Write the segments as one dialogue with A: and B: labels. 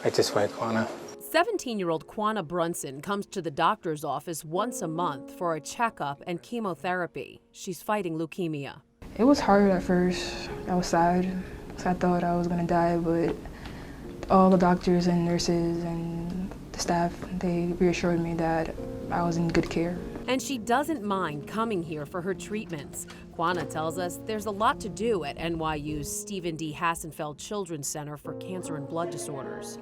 A: I just wait, Juana.
B: 17-year-old Quanah Brunson comes to the doctor's office once a month for a checkup and chemotherapy. She's fighting leukemia.
C: It was hard at first. I was sad. I thought I was gonna die, but all the doctors and nurses and the staff, they reassured me that I was in good care.
B: And she doesn't mind coming here for her treatments. Quanah tells us there's a lot to do at NYU's Stephen D. Hassenfeld Children's Center for Cancer and Blood Disorders.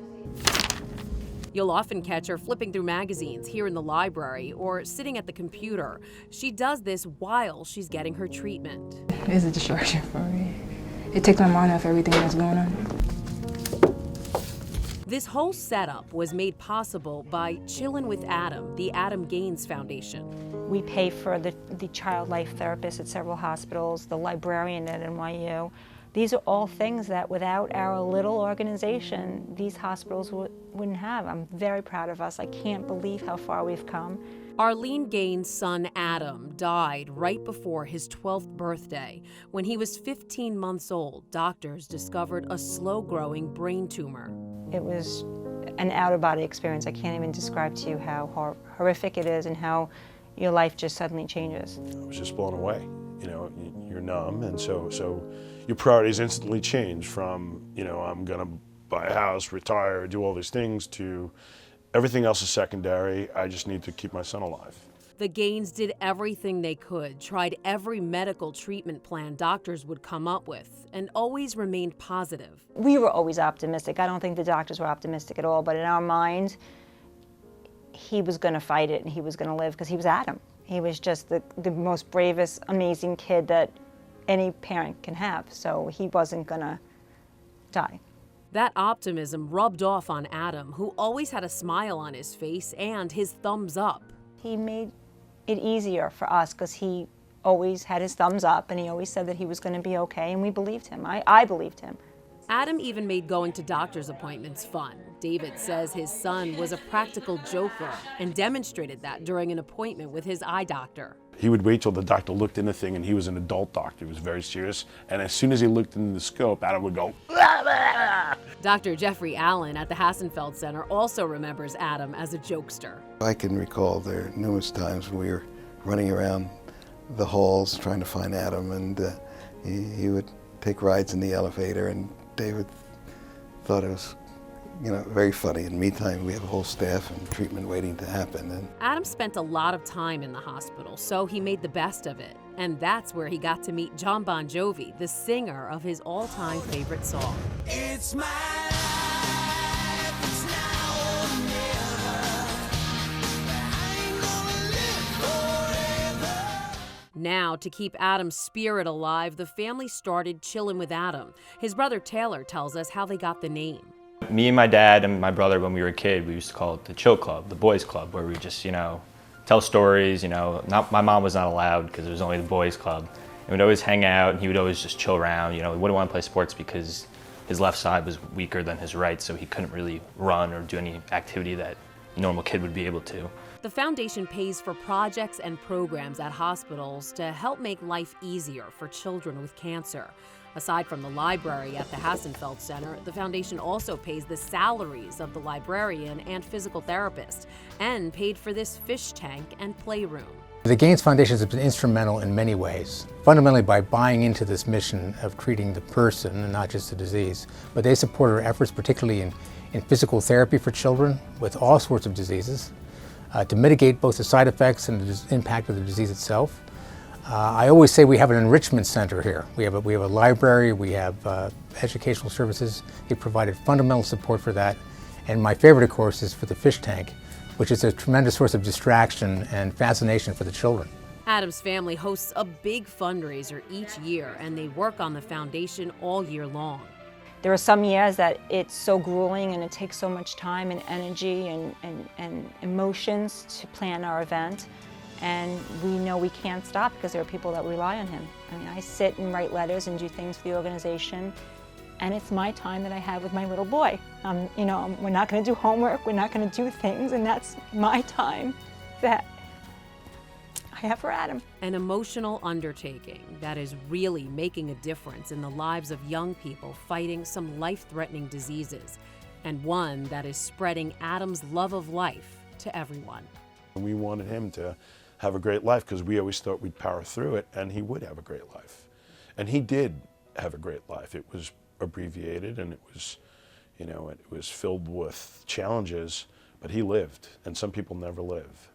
B: You'll often catch her flipping through magazines here in the library or sitting at the computer. She does this while she's getting her treatment.
C: It's a distraction for me. It takes my mind off everything that's going on.
B: This whole setup was made possible by Chillin' with Adam, the Adam GaynesFoundation.
D: We pay for the child life therapist at several hospitals, the librarian at NYU. These are all things that without our little organization, these hospitals wouldn't have. I'm very proud of us. I can't believe how far we've come.
B: Arlene Gaines' son Adam died right before his 12th birthday. When he was 15 months old, doctors discovered a slow-growing brain tumor.
D: It was an out-of-body experience. I can't even describe to you how horrific it is and how your life just suddenly changes.
E: I was just blown away. You know, you're numb, and so your priorities instantly change from, you know, I'm gonna buy a house, retire, do all these things, to everything else is secondary. I just need to keep my son alive.
B: The Gaines did everything they could, tried every medical treatment plan doctors would come up with, and always remained positive.
D: We were always optimistic. I don't think the doctors were optimistic at all, but in our mind, he was gonna fight it and he was gonna live because he was Adam. He was just the most bravest, amazing kid that any parent can have, so he wasn't gonna die.
B: That optimism rubbed off on Adam, who always had a smile on his face and his thumbs up.
D: He made it easier for us because he always had his thumbs up and he always said that he was going to be okay, and we believed him. I believed him.
B: Adam even made going to doctor's appointments fun. David says his son was a practical joker and demonstrated that during an appointment with his eye doctor.
E: He would wait till the doctor looked in the thing, and he was an adult doctor. He was very serious, and as soon as he looked in the scope, Adam would go, "Blah, blah."
B: Dr. Jeffrey Allen at the Hassenfeld Center also remembers Adam as a jokester.
F: I can recall there numerous times when we were running around the halls trying to find Adam, and he would take rides in the elevator, and David thought it was, you know, very funny. In the meantime, we have a whole staff and treatment waiting to happen. And
B: Adam spent a lot of time in the hospital, so he made the best of it. And that's where he got to meet John Bon Jovi, the singer of his all-time favorite song.
G: It's my life, it's now or never. I ain't gonna live forever.
B: Now, to keep Adam's spirit alive, the family started Chillin' with Adam. His brother Taylor tells us how they got the name.
H: Me and my dad and my brother, when we were a kid, we used to call it the Chill Club, the boys club, where we just, you know, tell stories, you know. My mom was not allowed because it was only the boys club. And we'd always hang out, and he would always just chill around, you know. He wouldn't want to play sports because his left side was weaker than his right, so he couldn't really run or do any activity that a normal kid would be able to.
B: The foundation pays for projects and programs at hospitals to help make life easier for children with cancer. Aside from the library at the Hassenfeld Center, the foundation also pays the salaries of the librarian and physical therapist, and paid for this fish tank and playroom.
A: The Gaines Foundation has been instrumental in many ways, fundamentally by buying into this mission of treating the person and not just the disease. But they support our efforts, particularly in physical therapy for children with all sorts of diseases, to mitigate both the side effects and the impact of the disease itself. I always say we have an enrichment center here. We have a library, we have educational services. They provided fundamental support for that. And my favorite, of course, is for the fish tank, which is a tremendous source of distraction and fascination for the children.
B: Adam's family hosts a big fundraiser each year, and they work on the foundation all year long.
D: There are some years that it's so grueling and it takes so much time and energy and emotions to plan our event. And we know we can't stop because there are people that rely on him. I mean, I sit and write letters and do things for the organization, and it's my time that I have with my little boy. You know, we're not going to do homework, we're not going to do things, and that's my time that I have for Adam.
B: An emotional undertaking that is really making a difference in the lives of young people fighting some life-threatening diseases. and one that is spreading Adam's love of life to everyone.
E: We wanted him to have a great life because we always thought we'd power through it and he would have a great life. And he did have a great life. It was abbreviated and it was, you know, it was filled with challenges, but he lived, and some people never live.